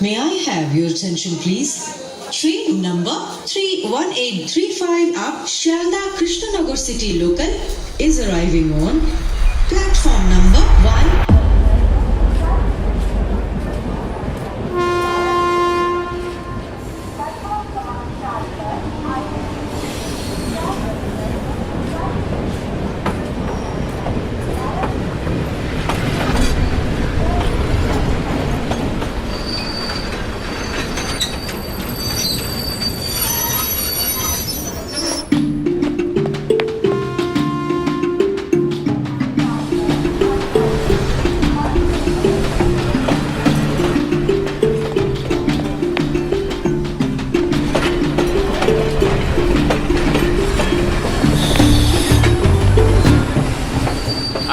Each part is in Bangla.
May I have your attention, please? Train number 31835 up Shyalda Krishnanagar City local is arriving on platform number 1.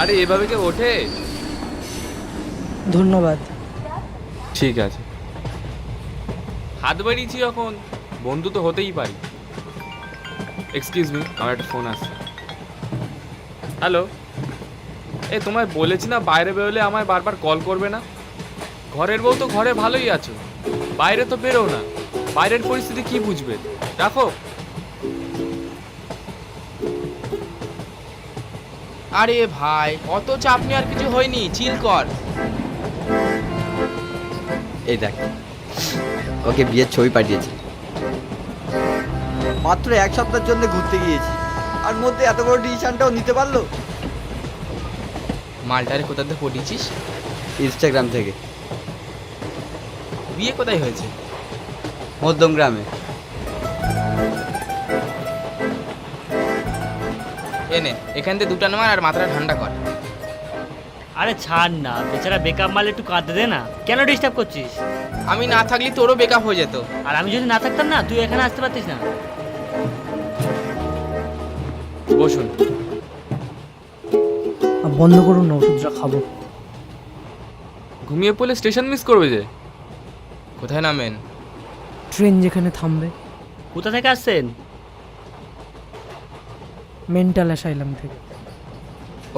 আরে এভাবে কে ওঠে? ধন্যবাদ। ঠিক আছে, হাত বাড়িয়েছি যখন বন্ধু তো হতেই পারি। এক্সকিউজ মি, আমার একটা ফোন আসছে। হ্যালো, তোমায় বলেছি না বাইরে বেরোলে আমায় বারবার কল করবে না। ঘরের বউ তো ঘরে ভালোই আছো, বাইরে তো বেরো না, বাইরের পরিস্থিতি কি বুঝবে। রাখো। আরে ভাই অত চাপ নিয়ে আর কিছু হয়নি, চিল কর। এই দেখ, ওকে বিয়ের ছবি পাঠিয়েছি। মাত্র এক সপ্তাহের জন্য ঘুরতে গিয়েছি, আর মধ্যে এত বড় ডিসিশনটাও নিতে পারলো। মালটারে কোথা থেকে পটিয়েছিস? ইনস্টাগ্রাম থেকে। বিয়ে কোথায় হয়েছে? মধ্যমগ্রামে। এনে এখান থেকে দুটা নামার আর মাথাটা ঠান্ডা কর। আরে ছাড় না, বেচারা বেকআপ মাল একটু কাঁদতে দে না, কেন ডিস্টার্ব করছিস? আমি না থাকলে তোরও বেকআপ হয়ে যেত। আর আমি যদি না থাকতাম না, তুই এখানে আসতে পারতিস না। বসুন। বন্ধ করুন না, ওষুধটা খাবো। ঘুমিয়ে পড়লে স্টেশন মিস করবে যে। কোথায় নামেন? ট্রেন যেখানে থামবে। কোথা থেকে আসছেন? মেন্টাল অ্যাসাইলাম থেকে।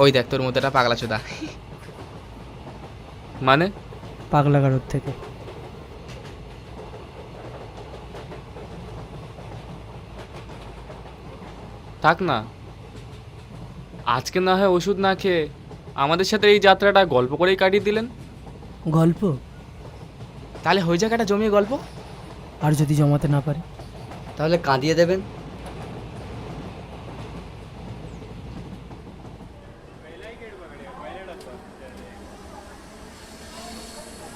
ওই দেখ তোর মধ্যে একটা পাগলা চোদা। মানে? পাগলাগারদ থেকে। থাক না, আজকে না হয় ওষুধ না খেয়ে আমাদের সাথে এই যাত্রাটা গল্প করেই কাটিয়ে দিলেন। গল্প? তাহলে ওই জায়গাটা জমিয়ে গল্প। আর যদি জমাতে না পারে? তাহলে কাঁদিয়ে দেবেন।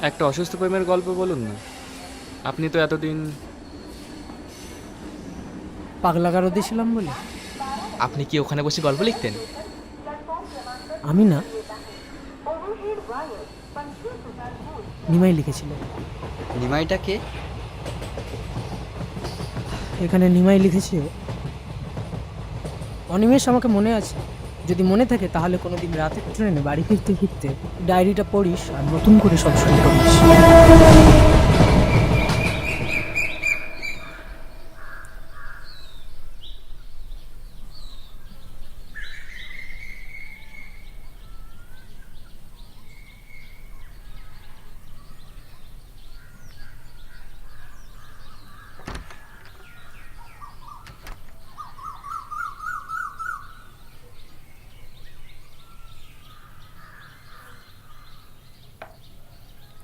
একটা অসুস্থ প্রেমের গল্প বলুন না। আপনি তো এতদিন পাগলাগারদে ছিলাম বলে। আপনি কি ওখানে বসে গল্প লিখতেন? আমি না, নিমাই লিখেছিল। নিমাইটা কে? এখানে নিমাই লিখেছে, অনিমেষ আমাকে মনে আছে। যদি মনে থাকে তাহলে কোনোদিন রাতে ট্রেনে বাড়ি ফিরতে ফিরতে ডায়েরিটা পড়িস আর নতুন করে সব শুরু করিস।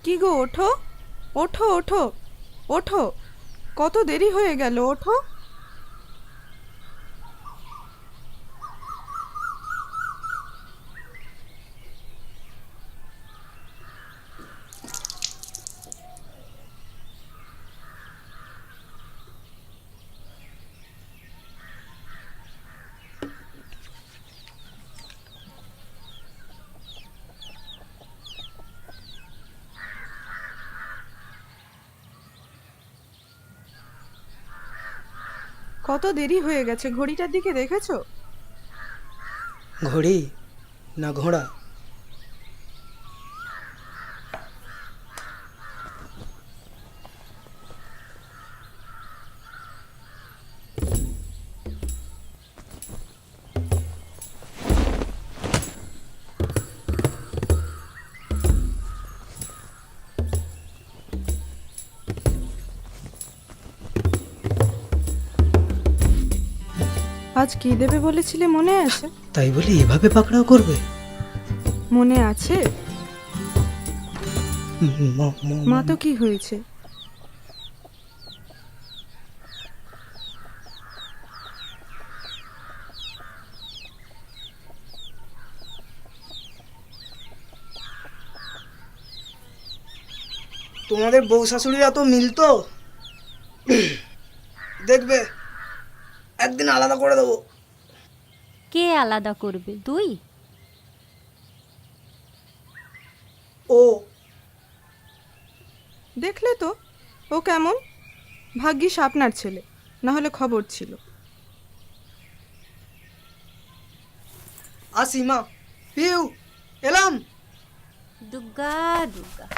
কি গো, ওঠো ওঠো ওঠো ওঠো, কত দেরি হয়ে গেল, ওঠো। কত দেরি হয়ে গেছে, ঘড়িটার দিকে দেখেছো? ঘড়ি না ঘোড়া? আজ কি দেবে বলেছিলে মনে আছে? তাই বলি এভাবে পাকড়াও করবে? মনে আছে? মা তো কি হয়েছে? তোমাদের বউ শাশুড়িরা তো মিলতো, দেখবে একদিন আলাদা করে দেবো। কে আলাদা করবে? তুই? ও দেখলে তো ও কেমন? ভাগ্যিস আপনার ছেলে, না হলে খবর ছিল। আসি মা, পিউ এলাম। দুর্গা দুর্গা।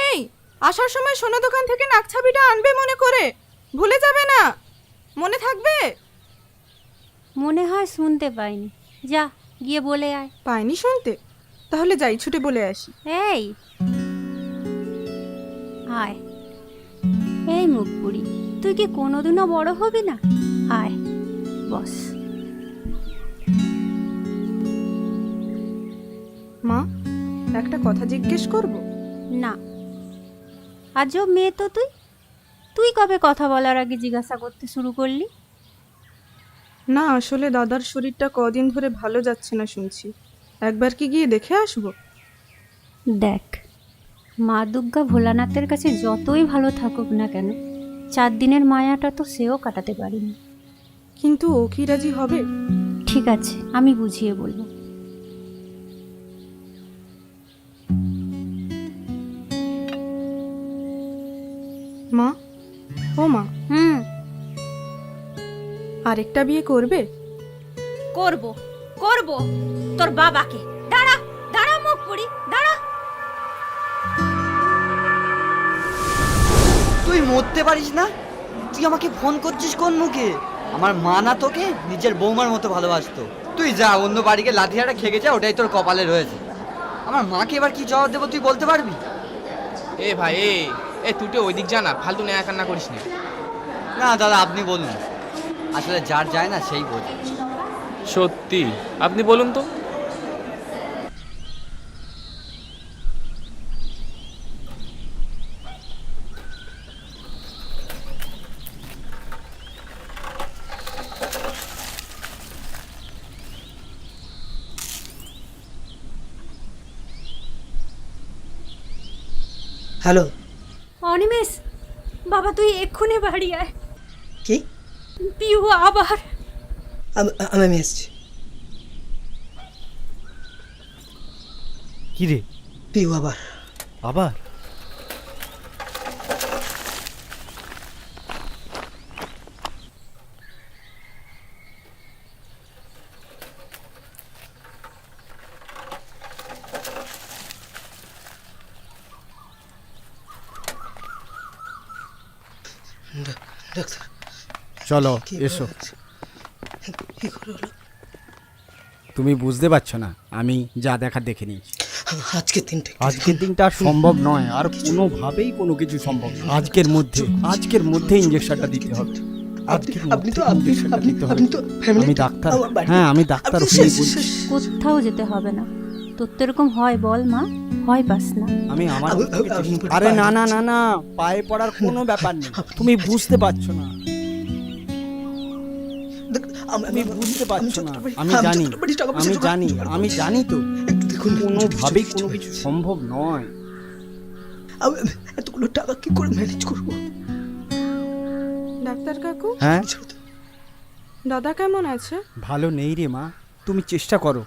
এই, আসার সময় সোনা দোকান থেকে নাকছাবিটা আনবে মনে করে, ভুলে যাবে না, মনে থাকবে? মনে হয় শুনতে পাইনি। যা গিয়ে বলে আয়। পাইনি শুনতে? তাহলে যাই, ছুটে বলে আসি। এই আয়। এই মুখ পুরি, তুই কি কোনোদিনও বড় হবি না? আয় বস। মা, একটা কথা জিজ্ঞেস করব? না, আজব মেয়ে তো তুই। তুই কবে কথা বলার আগে জিজ্ঞাসা করতে শুরু করলি? না, আসলে দাদার শরীরটা কদিন ধরে ভালো যাচ্ছে না শুনছি, একবার কি গিয়ে দেখে আসবো? দেখ, মা দুর্গা ভোলানাথের কাছে যতই ভালো থাকুক না কেন, 4 দিনের মায়াটা তো সেও কাটাতে পারিনি। কিন্তু ও কি রাজি হবে? ঠিক আছে, আমি বুঝিয়ে বলবো। মা, ও মা, আরেকটা বিয়ে করবে? করব করব তোর বাবাকে। দাঁড়া দাঁড়া মুখ পুরি, দাঁড়া। তুই মরতে পারিস না? তুই আমাকে ফোন করছিস কোন মুখে? আমার মা না তোকে নিজের বৌমার মতো ভালোবাসতো। তুই যা অন্য বাড়িকে লাঠিয়াটা খেগে যা, ওটাই তোর কপালে রয়েছে। আমার মাকে এবার কি জবাব দেবো তুই বলতে পারবি? এ ভাই এ তুই তো ওই দিক যা না, ফালতু নেয়া কান্না করিস না। না দাদা, আপনি বলুন। আসলে যার যায় না সেই বোঝে। সত্যি? আপনি বলুন তো। হ্যালো। অনিমেষ বাবা, তুই এক্ষুনি বাড়ি আয়। কি? পিউ আবার। আমি এসছি। কি রে? পিউ আবার? আবার? ডাক্তার চলো কি এসো। কি করে হলো? তুমি বুঝতে পারছো না, আমি যা দেখার দেখে নিয়েছি। আজকের দিনটা আজকের দিনটা আর সম্ভব নয়, আর কোনোভাবেই কোনো কিছু সম্ভব নয়। আজকের মধ্যে ইঞ্জেকশনটা দিতে হবে। আপনি তো আমি ডাক্তার। হ্যাঁ, আমি ডাক্তার হয়ে বলছি। কোথাও যেতে হবে না। তোর তো এরকম হয় বল মা, ভয় পাস না। আমি আমার আরে না না না না, পায়ে পড়ার কোনো ব্যাপার নেই। তুমি বুঝতে পারছো না, আমি বুঝতে পারছো না। আমি জানি তো কোনোভাবেই কোনো কিছু সম্ভব নয়। এতগুলো টাকা কি করে ম্যানেজ করবো? ডাক্তার কাকু, হ্যাঁ, দাদা কেমন আছে? ভালো নেই রে মা, তুমি চেষ্টা করো।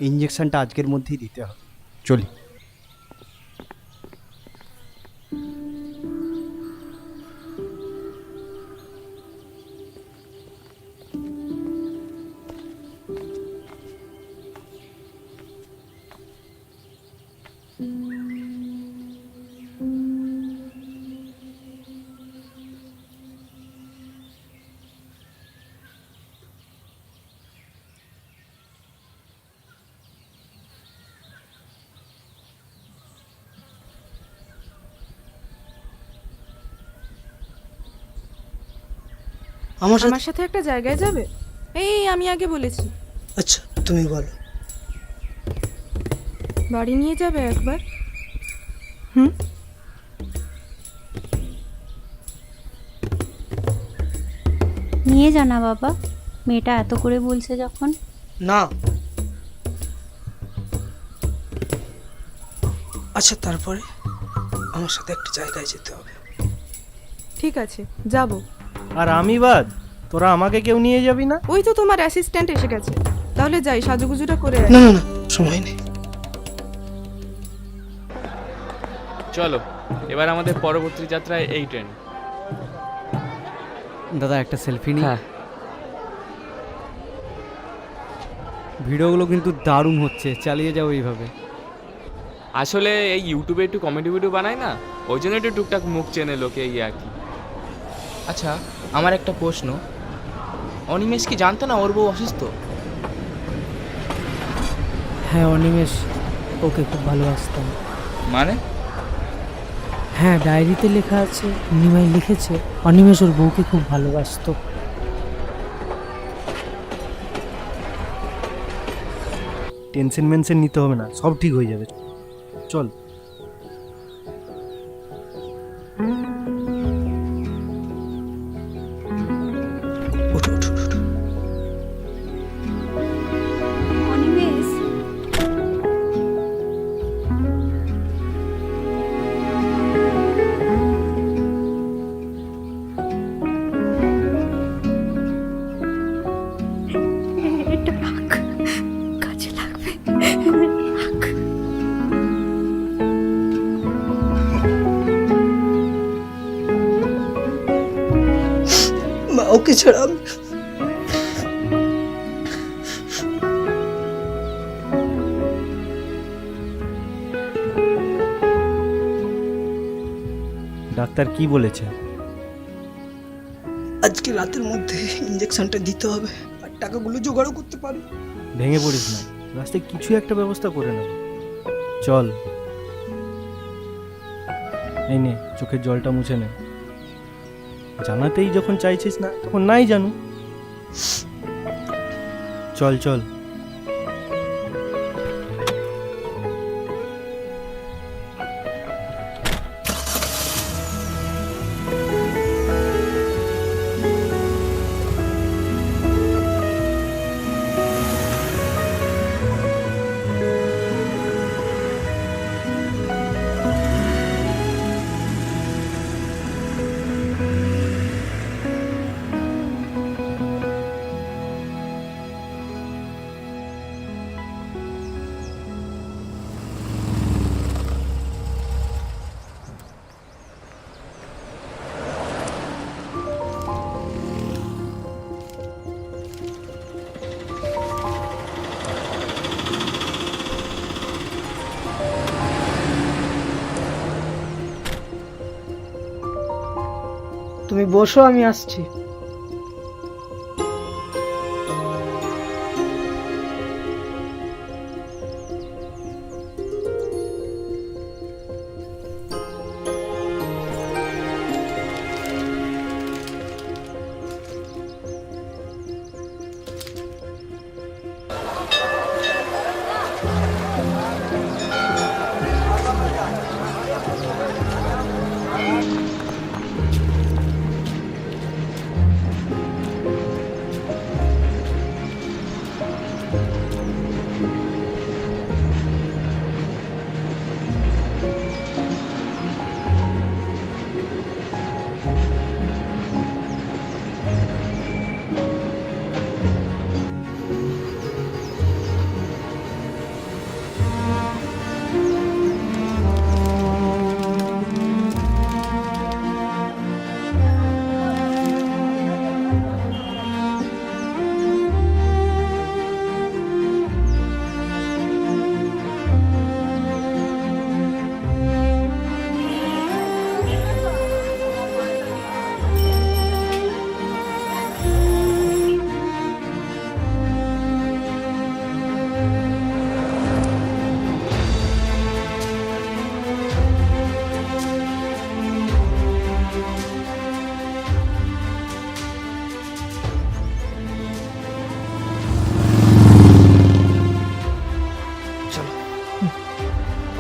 ইঞ্জেকশনটা আজকের মধ্যেই দিতে হবে। চলি। আমার সাথে আমার সাথে একটা জায়গায় যাবে? এই আমি আগে বলেছি। আচ্ছা তুমি বলো। বাড়ি নিয়ে যাবে একবার? হুম? নিয়ে যা না বাবা, মেয়েটা এত করে বলছে যখন। না আচ্ছা তারপরে আমার সাথে একটা জায়গায় যেতে হবে। ঠিক আছে, যাব। আর আমি বাদ, তোরা আমাকে কেউ নিয়ে যাবি না? ওই তো তোমার অ্যাসিস্ট্যান্ট এসে গেছে। তাহলে যাই, সাজুগুজুটা করে আয়। না না না সময় নেই। চলো এবার আমাদের পরবর্তী যাত্রায় এই ট্রেন। দাদা একটা সেলফি নিই। হ্যাঁ ভিডিওগুলো কিন্তু দারুণ হচ্ছে, চালিয়ে যাও এইভাবে। আসলে এই ইউটিউবে একটু কমেডি ভিডিও বানায় না, ওই জন্য একটু টুকটাক মুখ চেনে লোকে, এই আর কি। আচ্ছা, আমার একটা প্রশ্ন, অনিমেষ কি জানতো না ওর বউ অসুস্থ? হ্যাঁ অনিমেষ ওকে খুব ভালোবাসতাম। মানে? হ্যাঁ ডায়েরিতে লেখা আছে, নিমাই লিখেছে অনিমেষ ওর বউকে খুব ভালোবাসতো। টেনশন মেনশন নিতে হবে না, সব ঠিক হয়ে যাবে। চল। ওঠো ওঠো ওঠো। অনিমেষ, এটা রাখ, কাজে লাগবে, রাখ। মা ওকে ছাড়া ডাক্তার কি বলেছে? আজকে রাতের মধ্যে ইঞ্জেকশনটা দিতে হবে, আর টাকাগুলো জোগাড়ও করতে পারি। ভেঙে পড়িস না, রাস্তায় কিছু একটা ব্যবস্থা করে নেব। চল, এই নে চোখের জলটা মুছে নে। জানাতেই যখন চাইছিস না তখন নাই জানু। চল চল। তুমি বসো, আমি আসছি।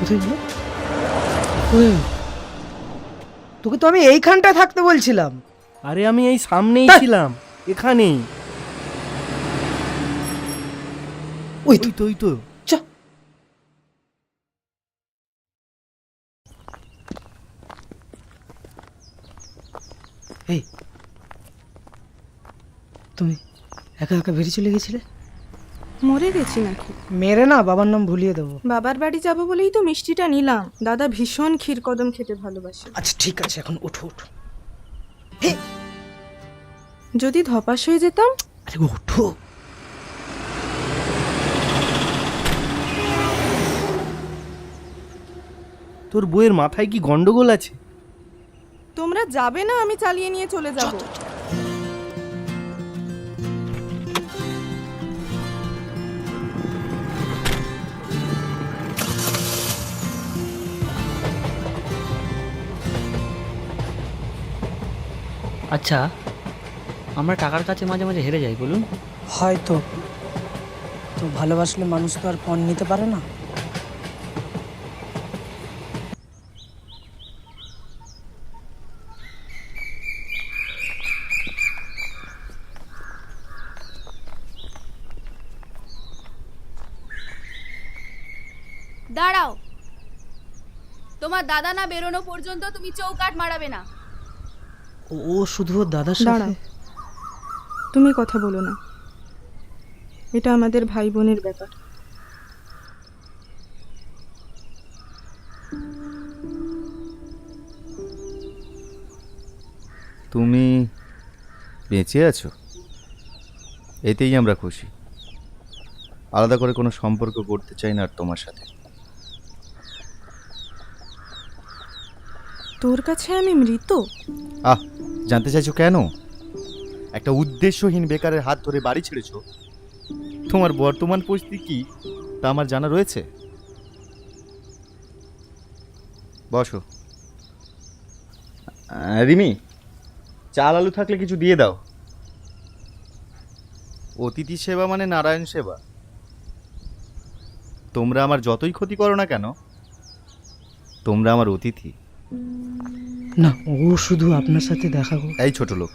কোথায় গেল? ওই, তোকে তো আমি এইখানটা থাকতে বলছিলাম। আরে আমি এই সামনেই ছিলাম, এখানেই। ওই ওই তো ওই তো। চ। এই, তুমি একা একা বেরিয়ে চলে গেছিলে? মরে গেছি নাকি? মেরে না, বাবার নাম ভুলিয়ে দেবো। বাবার বাড়ি যাব বলেই তো মিষ্টিটা নিলাম। দাদা ভীষণ ক্ষীর কদম খেতে ভালোবাসে। আচ্ছা ঠিক আছে, এখন ওঠো ওঠো। যদি ধপাস হয়ে যেতাম। আরে ওঠো। তোর বইয়ের মাথায় কি গন্ডগোল আছে? তোমরা যাবে না, আমি চালিয়ে নিয়ে চলে যাব। আচ্ছা, আমরা টাকার কাছে মাঝে মাঝে হেরে যাই, বলুন। হয়তো। তো ভালোবাসলে মানুষ তো আর পণ নিতে পারে না। দাঁড়াও, তোমার দাদা না বেরোনো পর্যন্ত তুমি চৌকাঠ মারাবে না। ও শুধু ওর দাদার সাথে। দাঁড়াও, তুমি কথা বলো না, এটা আমাদের ভাই বোনের ব্যাপার। তুমি বেঁচে আছো, এতেই আমরা খুশি। আলাদা করে কোনো সম্পর্ক করতে চাই না আর তোমার সাথে। তোর কাছে আমি মৃত? জানতে চাইছো কেন? একটা উদ্দেশ্যহীন বেকারের হাত ধরে বাড়ি ছেড়েছো। তোমার বর্তমান পরিস্থিতি কি তা আমার জানা রয়েছে। বসো। রিমি, চাল আলু থাকলে কিছু দিয়ে দাও। অতিথি সেবা মানে নারায়ণ সেবা। তোমরা আমার যতই ক্ষতি করো না কেন, তোমরা আমার অতিথি। না, ও শুধু আপনার সাথে দেখা করো। এই ছোট লোক,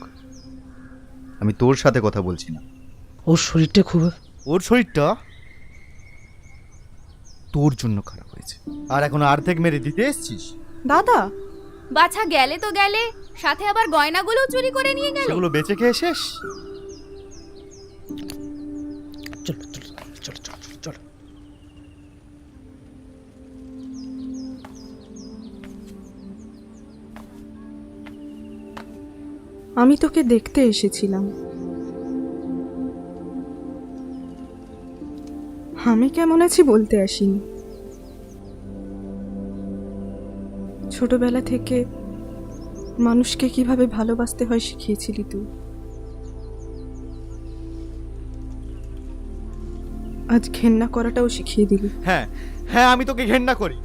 আমি তোর সাথে কথা বলছি না। ওর শরীরটা খুব। ওর শরীরটা তোর জন্য খারাপ হয়েছে, আর এখন অর্ধেক মেরে দিতে এসছিস। দাদা, বাছা গেলে তো গেলে, সাথে আবার গয়নাগুলো চুরি করে নিয়ে গেলে। সেগুলো বেঁচে খেয়ে শেষ। চলো চলো চলো চলো চলো। আমি তোকে দেখতে এসেছিলাম। আমি কেমন আছি বলতে আসিনি। ছোটবেলা থেকে মানুষকে কিভাবে ভালোবাসতে হয় শিখিয়েছিলি তুই। আজ ঘেন্না করাটাও শিখিয়ে দিলি। হ্যাঁ হ্যাঁ, আমি তোকে ঘেন্না করি।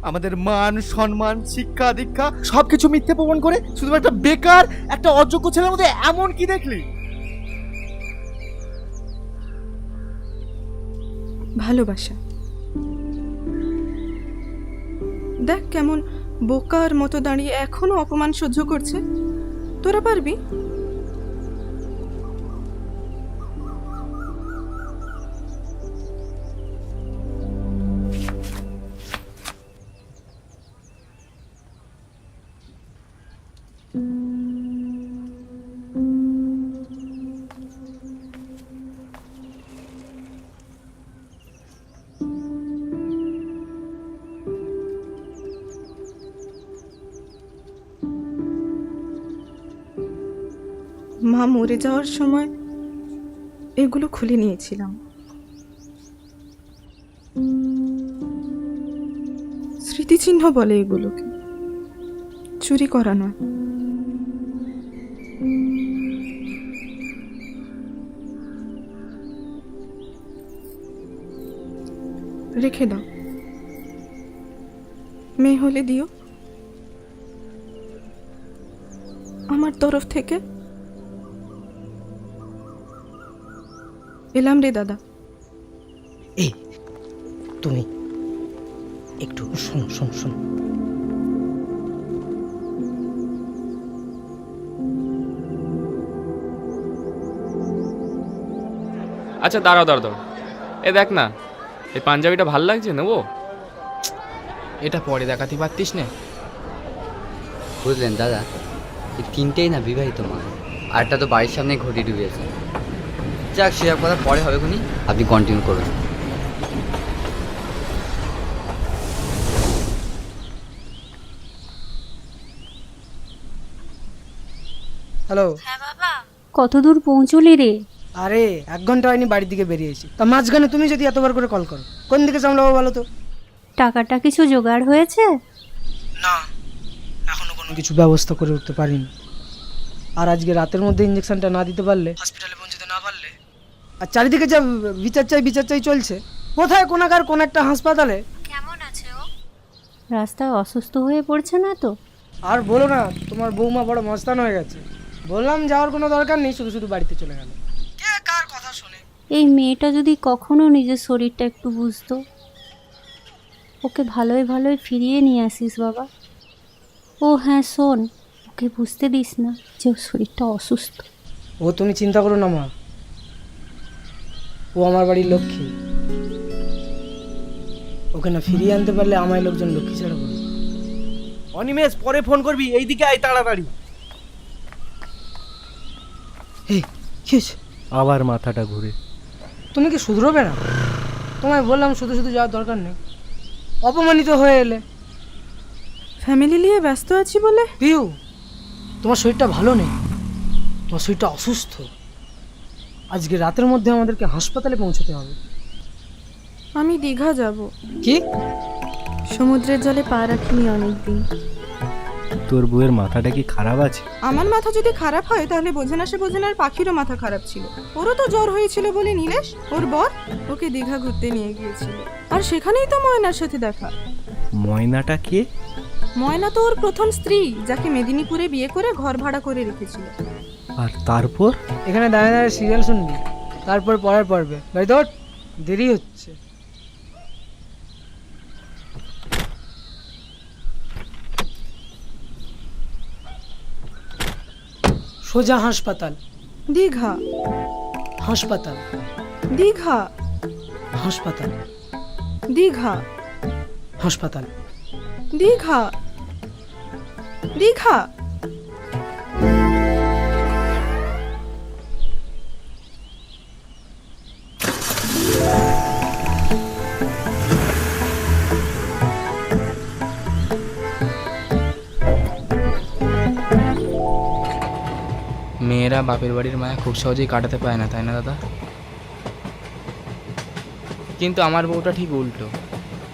আমাদের মান সম্মান শিক্ষা দীক্ষা সবকিছু মিথ্যে প্রমাণ করে শুধু একটা বেকার একটা অযোগ্য ছেলের মধ্যে এমন কি দেখলি? ভালোবাসা দেখ কেমন বোকার মতো দাঁড়িয়ে এখনো অপমান সহ্য করছে। তোরা পারবি? মা মরে যাওয়ার সময় এগুলো খুলে নিয়েছিলাম। স্মৃতিচিহ্ন বলে এগুলোকে, চুরি করা নয়। রেখে দাও, মেয়ে হলে দিও আমার তরফ থেকে। এলাম রে দাদা। এই তুমি একটু শোনো শোনো শোনো। আচ্ছা দাঁড়াও দাঁড়াও দাঁড়াও, এ দেখ না, এই পাঞ্জাবিটা ভাল লাগছে, নেবো? এটা পরে দেখাতে পারতিস না? বুঝলেন দাদা, এই তিনটেই না বিবাহিত মা, আরটা তো বাড়ির সামনে ঘটি ডুবিয়েছে। যাক, সেসব কথা পরে হবে খুনি, আপনি কন্টিনিউ করুন। হ্যালো। কত দূর পৌঁছলি রে? আরে 1 ঘন্টা হয়নি বাড়ির দিকে বেরিয়েছি, তা মাঝখানে তুমি যদি এতবার করে কল করো, কোন দিকে সামলাবো বলো তো? টাকাটা কিছু জোগাড় হয়েছে? না, এখনো কোনো কিছু ব্যবস্থা করে উঠতে পারিনি। আর আজকে রাতের মধ্যে ইঞ্জেকশনটা না দিতে পারলে, হসপিটালে পৌঁছতে না পারলে, আর চারিদিকে যা বিচার চাই চলছে, কোথায় কোনাকার কোন একটা হাসপাতালে। কেমন আছে ও? রাস্তায় অসুস্থ হয়ে পড়ছে না তো? আর বলো না, তোমার বৌমা বড় মস্তান হয়ে গেছে। বললাম যাওয়ার কোনো দরকার নেই, শুধু শুধু বাড়িতে চলে গেল। কে কার কথা শোনে? এই মেয়েটা যদি কখনো নিজের শরীরটা একটু বুঝতো। ওকে ভালোই ভালোই ফিরিয়ে নিয়ে আসিস বাবা। ও হ্যাঁ শোন, ওকে বুঝতে দিস না যে ওর শরীরটা অসুস্থ। ও তুমি চিন্তা করো না মা, ও আমার বাড়ির লক্ষ্মী। ওকে না ফিরিয়ে আনতে পারলে আমায় লোকজন লক্ষ্মী ছাড়া বলবে। অনিমেষ, পরে ফোন করবি, এইদিকে আয় তাড়াতাড়ি। আবার মাথাটা ঘুরে। তুমি কি শুধরোবে না? তোমায় বললাম শুধু শুধু যাওয়ার দরকার নেই, অপমানিত হয়ে এলে। ফ্যামিলি নিয়ে ব্যস্ত আছি বলে? পিউ, তোমার শরীরটা ভালো নেই, তোমার শরীরটা অসুস্থ। আজকে রাতের মধ্যে আমাদেরকে হাসপাতালে পৌঁছতে হবে। আমি দীঘা যাব। কি? সমুদ্রের জলে পা রাখিনি অনেকদিন। তোর বউয়ের মাথাটা কি খারাপ আছে? আমার মাথা যদি খারাপ হয় তাহলে বোঝে না, সে বোঝে না আর পাখিরও মাথা খারাপ ছিল। ওরও তো জ্বর হয়েছিল বলে নীলেশ, ওর বর, ওকে দীঘা ঘুরতে নিয়ে গিয়েছিল। আর সেখানেই তো ময়নার সাথে দেখা। ময়নাটা কে? ময়না তো ওর প্রথম স্ত্রী, যাকে মেদিনীপুরে বিয়ে করে ঘর ভাড়া করে রেখেছিল। আর তারপর? এখানে দাঁড়িয়ে দাঁড়িয়ে সিরিয়াল শুনবি, তারপর পরের পর্বে গাড়ি ধর, দেরি হচ্ছে। সোজা হাসপাতাল। দীঘা। হাসপাতাল। দীঘা। হাসপাতাল। দীঘা। হাসপাতাল। দীঘা। দীঘা। মেয়েরা বাপের বাড়ির মায়া খুব সহজেই কাটাতে পায় না, তাই না দাদা? কিন্তু আমার বউটা ঠিক উল্টো,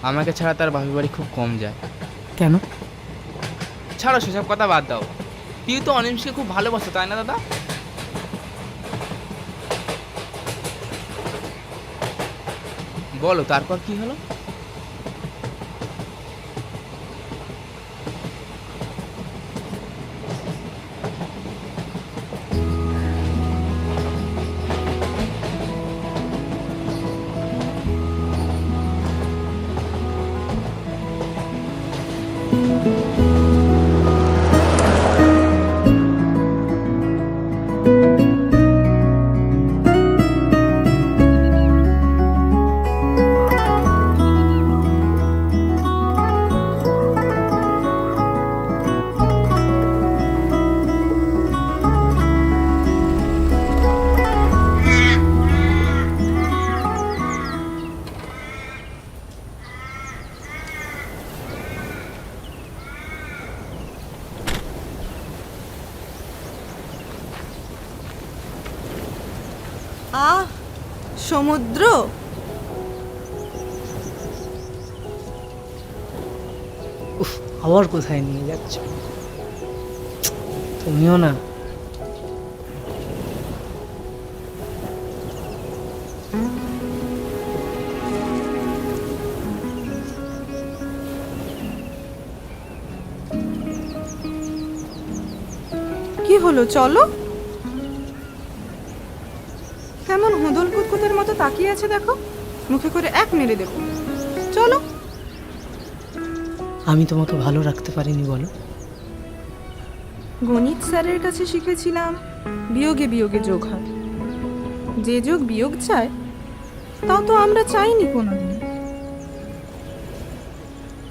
আমাকে ছাড়া তার বাপের বাড়ি খুব কম যায়। কেন? ছাড়ো সেসব কথা বাদ দাও। পিউ তো অনিমেষকে খুব ভালোবাসে, তাই না দাদা? বলো তারপর কি হলো? আহ, সমুদ্র। উফ, আবার কোথায় নিয়ে যাচ্ছ তুমিও না? কি হলো, চলো। কেমন হুদল কুতকুতের মতো তাকিয়ে আছে দেখো, মুখে করে এক মেরে দেবো। চলো। আমি তোমাকে ভালো রাখতে পারিনি বলো? গণিত স্যারের কাছে শিখেছিলাম বিয়োগে বিয়োগে যোগ হয়। যে যোগ বিয়োগ চায় তাও তো আমরা চাইনি কোনোদিন।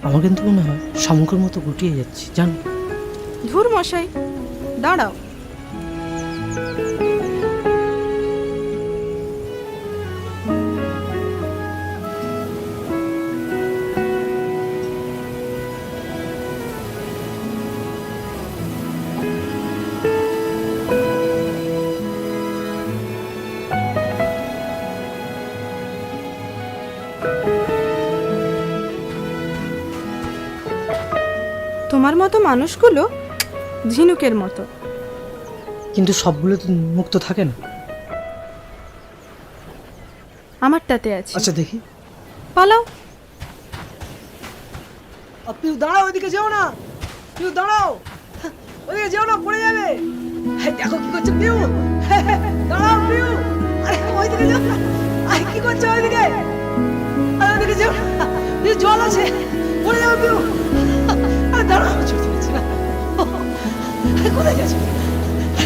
আমার কিন্তু মনে হয় শামুকের মতো গুটিয়ে যাচ্ছি, জানো? ধুর মশাই, দাঁড়াও। তোমার মতো মানুষগুলো ঝিনুকের মতো। কিন্তু সবগুলো তো মুক্ত থাকে না। আমারটাতে আছে। আচ্ছা দেখি, পালাও। পিউ দাঁড়াও, ওইদিকে যেও না। পিউ দাঁড়াও, ওইদিকে যেও না, পড়ে যাবে। দেখো কি করছে পিউ। দাঁড়াও পিউ, আরে ওইদিকে যেও না। আরে কি করছো ওইদিকে? আরে ওইদিকে যেও না, পিউ জল আছে, পড়ে যাবে পিউ। আরে দাঁড়াও, ছুটতে পারছি না। কোথায় যাচ্ছ?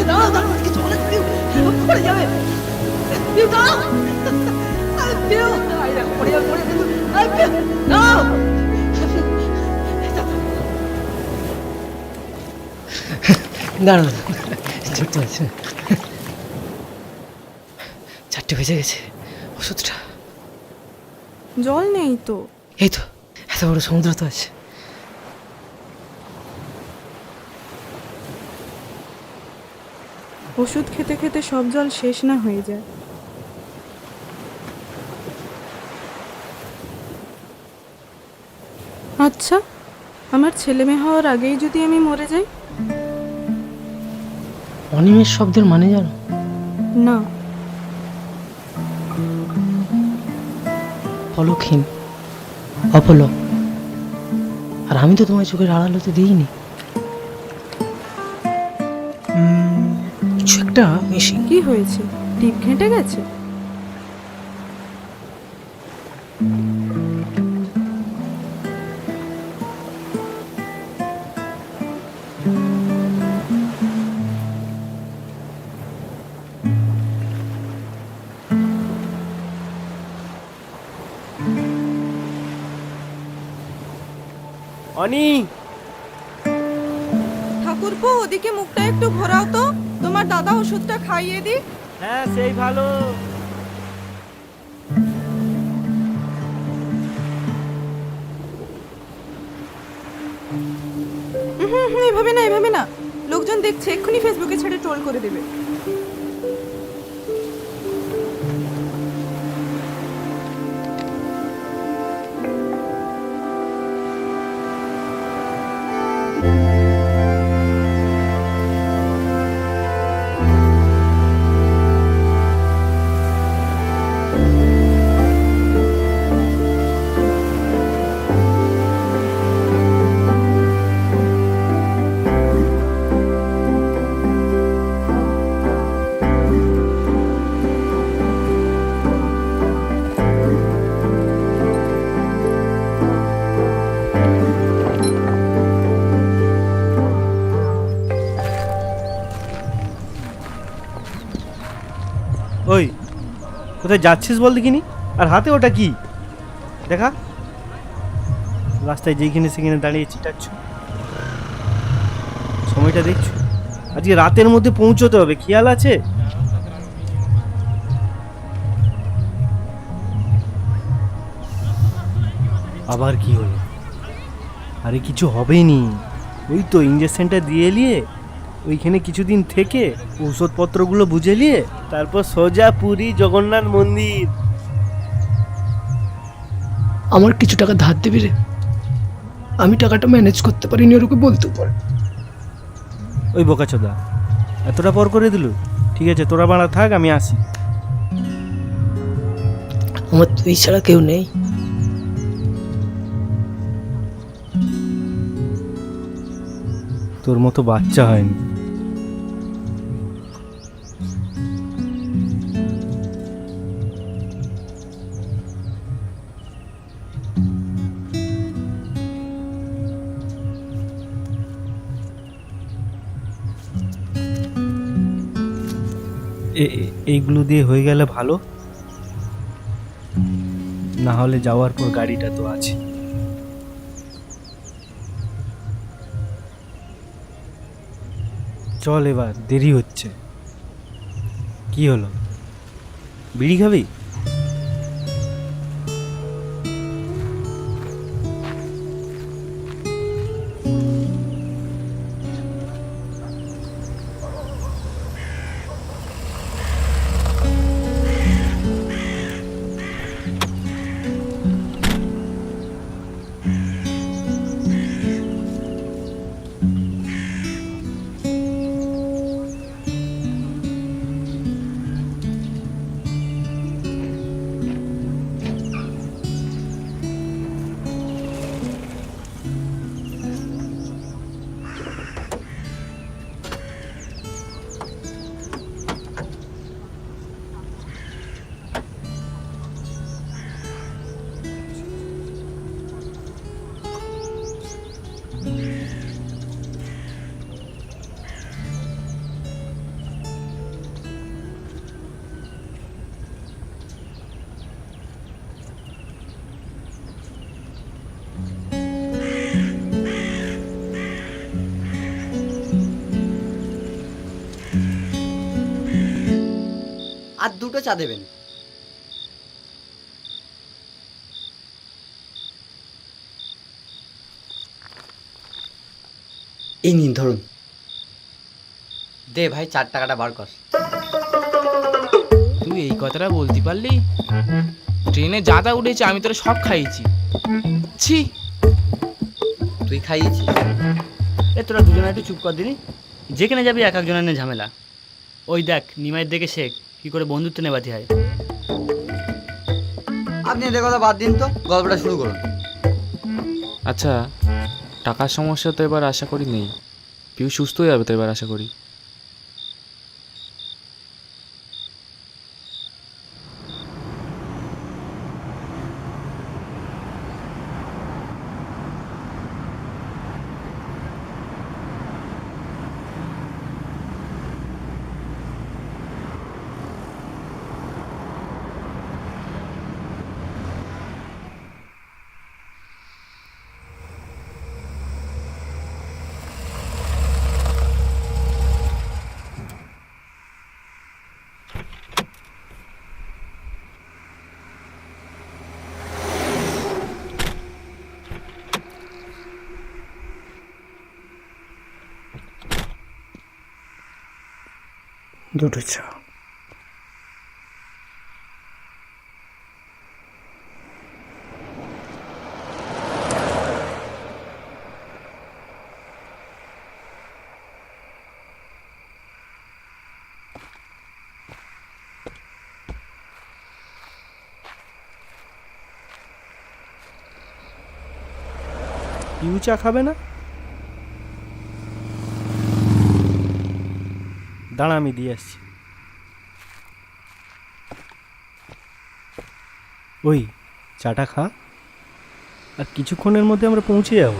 দাঁড়াও দাঁড়াও, ওইদিকে জল আছে পিউ, পড়ে যাবে। পিউ দাঁড়াও, আরে পিউ, আরে দেখো পড়ে যাবে, পড়ে যাবে। আরে পিউ দাঁড়াও। দাঁড়াও, ছুটতে পারছি না। 4টে বেজে গেছে, ওষুধটা। জল নেই তো। এই তো, এত বড় সমুদ্র তো আছে। ওষুধ খেতে খেতে সব জল শেষ না হয়ে যায়। আচ্ছা, আমার ছেলে মেয়ে হওয়ার আগেই যদি আমি মরে যাই? অনিমেষ শব্দের মানে জানো? না। পলকহীন, অপলক। আর আমি তো তোমার চোখের আড়াল হতে দিইনি। কিছু একটা মিশি। কি হয়েছে? টিপ ঘেঁটে গেছে? অনি, ঠাকুরপো, ওদিকে মুখটা একটু ঘোরাও তো, তোমার দাদা ওষুধটা খাইয়ে দি। হ্যাঁ সেই ভালো। এভাবে না, এভাবে না, লোকজন দেখছে, এক্ষুনি ফেসবুকে ছেড়ে ট্রোল করে দেবে। ওই কোথায় যাচ্ছিস বল দেখিনি? আর হাতে ওটা কি দেখা? রাস্তায় যেখানে সেখানে দাঁড়িয়ে চিটাচ্ছ, সময়টা দেখছো? আজকে রাতের মধ্যে পৌঁছতে হবে, খেয়াল আছে? আবার কি হলো? আরে কিছু হবেই নি, ওই তো ইঞ্জেকশনটা দিয়ে নিয়ে ওইখানে কিছুদিন থেকে ওষুধপত্রগুলো বুঝে নিয়ে তারপর সোজা পুরী জগন্নাথ মন্দির। আমার কিছু টাকা ধার দিবি রে? আমি টাকাটা ম্যানেজ করতে পারিনি, ওরকে বলতে পার। ওই বোকাচোদা এতটা পর করে দিল? ঠিক আছে, তোরা বাড়া থাক, আমি আসি। আমার তুই ছাড়া কেউ নেই। তোর মতো বাচ্চা হয়নি। এইগুলো দিয়ে হয়ে গেলে ভালো, না হলে যাওয়ার পর গাড়িটা তো আছে। চল এবার, দেরি হচ্ছে। কি হলো, বিড়ি খাবি? আর 2টো চা দেবেন। এই নিন ধরুন। দে ভাই, 4 টাকাটা বার কর। তুই এই কথাটা বলতে পারলি? ট্রেনে যাতা উঠেছে, আমি তোরা সব খাইয়েছি। ছি, তুই খাইয়েছিস? তোরা দুজনে একটু চুপ কর দিনি। যেখানে যাবি এক একজনের নিয়ে ঝামেলা। ওই দেখ, নিমাইয়ের দেখে শেখ কি করে বন্ধুত্ব নেবাতি হয়। আপনি এদের কথা বাদ দিন তো, গল্পটা শুরু করুন। আচ্ছা, টাকার সমস্যা তো এবার আশা করি নেই। পিউ সুস্থ হয়ে যাবে তো এবার আশা করি। দুটো চা। পিউ চা খাবে না? দাঁড়া, আমি দিয়ে আসছি। ওই চাটা খা, আর কিছুক্ষণের মধ্যে আমরা পৌঁছে যাব।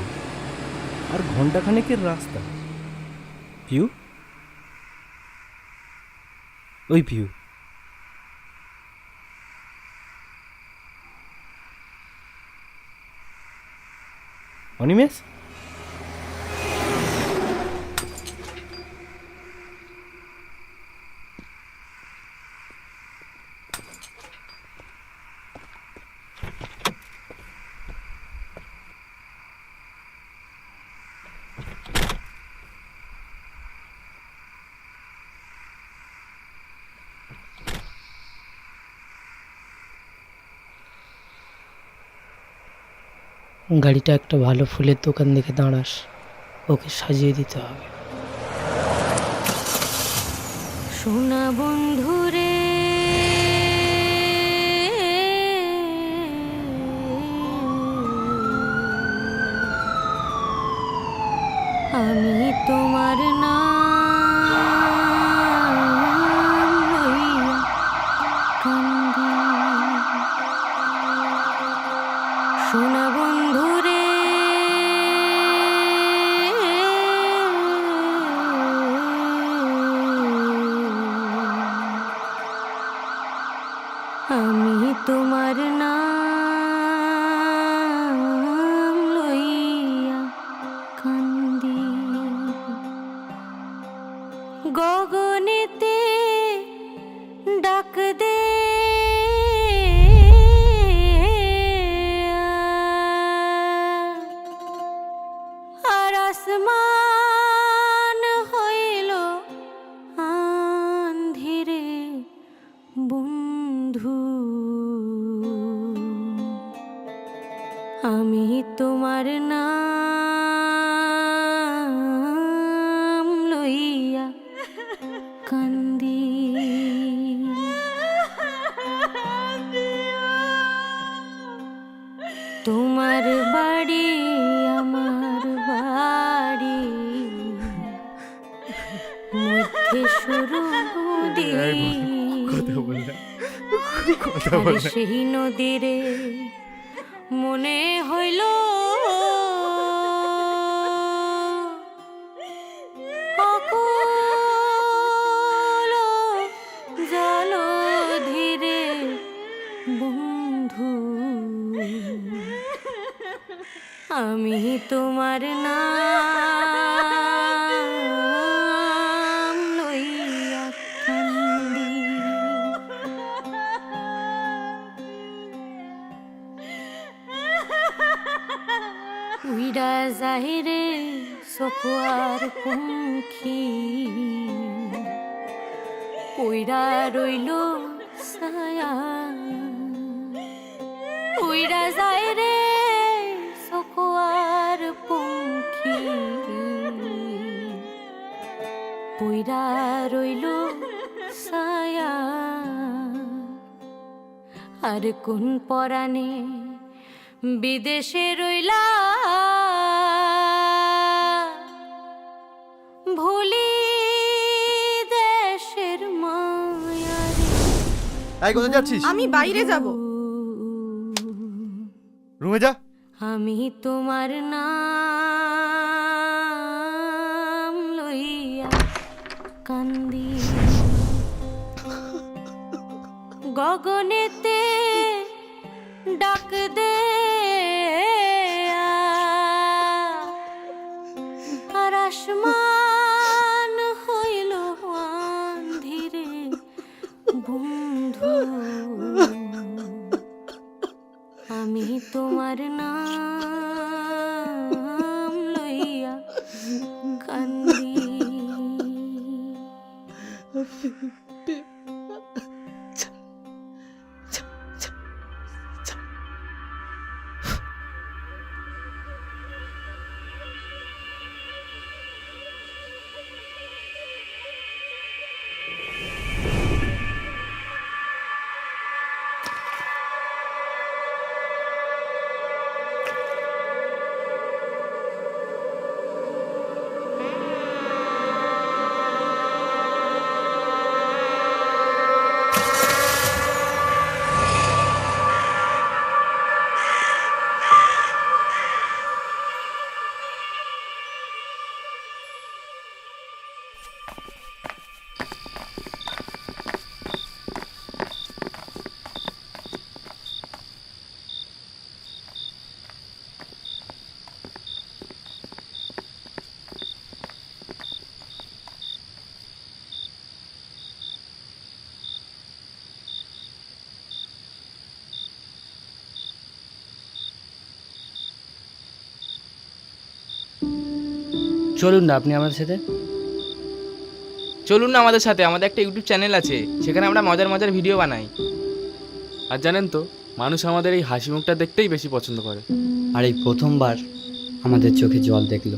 আর ঘন্টাখানেকের রাস্তা। পিউ, ওই পিউ, অনিমেষ, গাড়িটা একটা ভালো ফুলের দোকান দেখে দাঁড়াস, ওকে সাজিয়ে দিতে হবে। সোনা বন্ধুরে আমি তোমার নাম লইয়া কান্দি। সোনা বন্ধুরে আসমান হইল আন্ধিরে বন্ধু, আমি তোমার নাম লইয়া কান্দি। তোমার বাড়ি আমার বাড়ি, মধ্যে শুরু সেই নদীরে মনে হইল অকুল জল ধীরে বন্ধু, আমি তোমার নাম লইয়া কান্দি। উইড়া যাহিরে সকুয়ার পঙ্খী, উইড়া রইল ছায়া, উইড়া যাইরে সকুয়ার পঙ্খী, উইড়া রইল ছায়া। আর কোন পরাণে বিদেশে রইলা ভুলি দেশের মায়া। এই কোথায় যাচ্ছিস? আমি বাইরে যাব। রুমে যা। আমি তোমার নাম লইয়া কান্দি। গগনেতে ডাক দে আর আসমান হইল আন্ধিরে বন্ধু, আমি তোমার নাম লইয়া কান্দি। চলুন না আপনি আমাদের সাথে। চলুন না আমাদের সাথে, আমাদের একটা ইউটিউব চ্যানেল আছে, সেখানে আমরা মজার মজার ভিডিও বানাই। আর জানেন তো, মানুষ আমাদের এই হাসি মুখটা দেখতেই বেশি পছন্দ করে। আর এই প্রথমবার আমাদের চোখে জল দেখলো।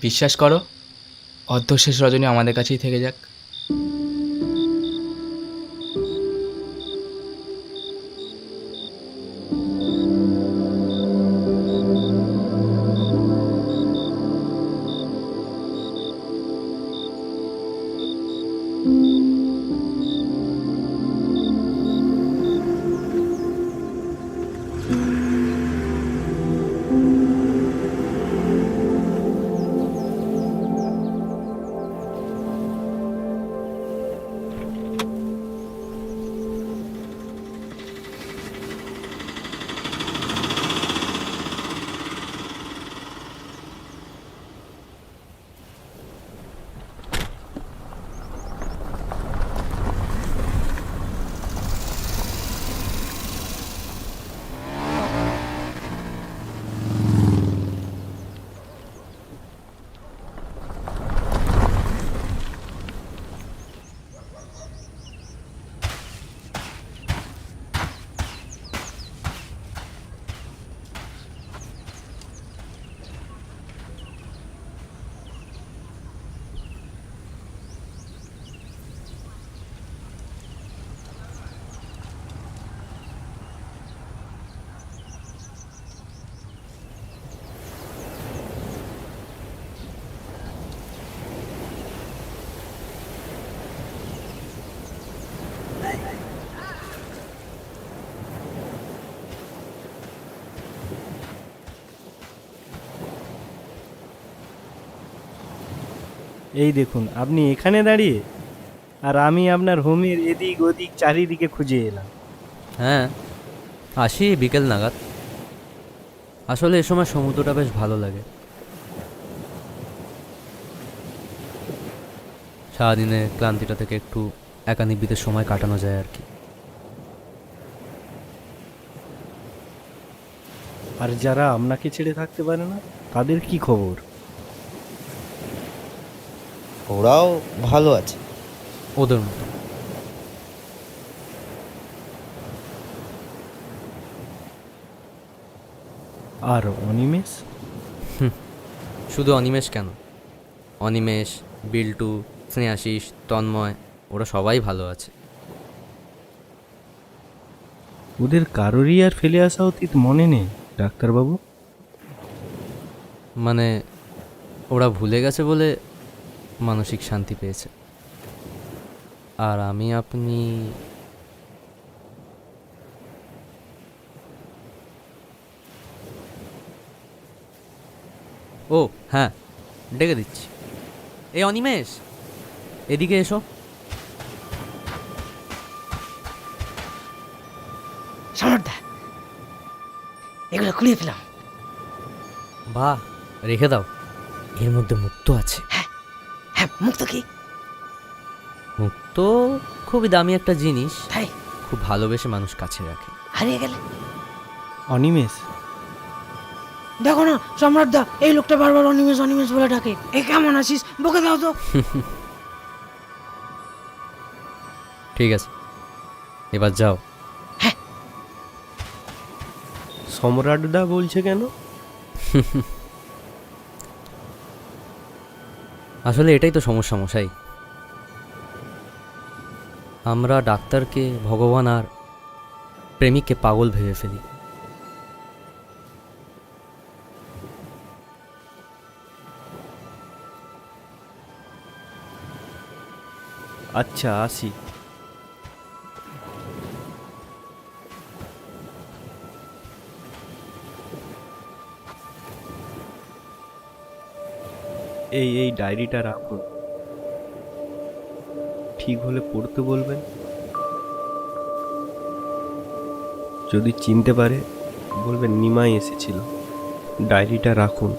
বিশ্বাস করো, অর্ধশেষ রজনী আমাদের কাছেই থেকে যাক। এই দেখুন আপনি এখানে দাঁড়িয়ে, আর আমি আপনার হোমের এদিক ওদিক চারিদিকে খুঁজে এলাম। হ্যাঁ, আসি বিকেল নাগাদ। আসলে এ সময় সমুদ্রটা বেশ ভালো লাগে। সারাদিনে ক্লান্তিটা থেকে একটু একানিবিতে সময় কাটানো যায় আর কি। আর যারা আপনাকে ছেড়ে থাকতে পারে না তাদের কি খবর? ওরাও ভালো আছে ওদের মতো। আর অনিমেষ? শুধু অনিমেষ কেন, অনিমেষ, বিল্টু, স্নেহাশিস, তন্ময়, ওরা সবাই ভালো আছে। ওদের কারোরই আর ফেলে আসা অতীত মনে নেই ডাক্তারবাবু? মানে ওরা ভুলে গেছে বলে মানসিক শান্তি পেয়েছে। আর আমি আপনি ও হ্যাঁ, ডেকে দিচ্ছি। এই অনিমেষ, এদিকে এসো। সম্রাটদা, এগুলো খুলিয়ে ফেলাম। বাহ, রেখে দাও, এর মধ্যে মুক্তো আছে। হ্যাঁ, মুক্ত কি? মুক্তো খুবই দামি একটা জিনিস, তাই খুব ভালোবেসে মানুষ কাছে রাখে। হারিয়ে গেলে অনিমেষ, দেখো না সম্রাটদা, এই লোকটা বারবার অনিমেষ অনিমেষ বলে ডাকে। এ কেমন আছিস, বকে দাও তো। ঠিক আছে, এবার যাও। সম্রাটদা বলছে কেন? আসলে এটাই তো সমস্যা মশাই, আমরা ডাক্তারকে ভগবান আর প্রেমিককে পাগল ভেবে ফেলি। আচ্ছা আসি। এই ডায়েরিটা রাখুন, ঠিক হলে পড়তে বলবেন। যদি চিনতে পারে বলবেন নিমাই এসেছিল। ডায়েরিটা রাখুন।